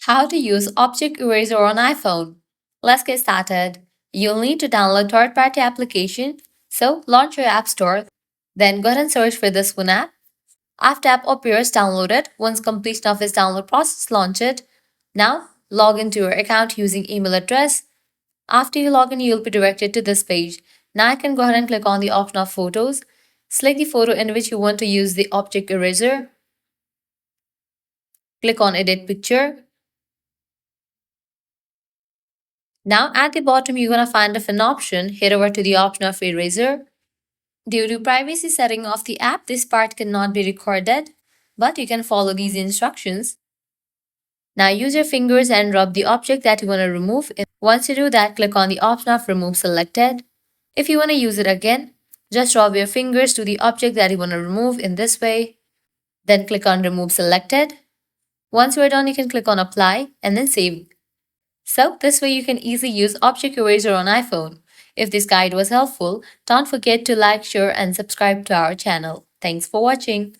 How to use Object Eraser on iPhone. Let's get started. You'll need to download third-party application. So launch your App Store. Then go ahead and search for this one app. After app appears, download it. Once completion of its download process, launch it. Now log into your account using email address. After you log in, you'll be directed to this page. Now I can go ahead and click on the option of photos. Select the photo in which you want to use the Object Eraser. Click on Edit Picture. Now at the bottom, you're going to find an option. Head over to the option of eraser. Due to privacy setting of the app, this part cannot be recorded, but you can follow these instructions. Now use your fingers and rub the object that you want to remove. Once you do that, click on the option of remove selected. If you want to use it again, just rub your fingers to the object that you want to remove in this way. Then click on remove selected. Once you're done, you can click on apply and then save. So this way you can easily use Object Eraser on iPhone. If this guide was helpful, don't forget to like, share and subscribe to our channel. Thanks for watching.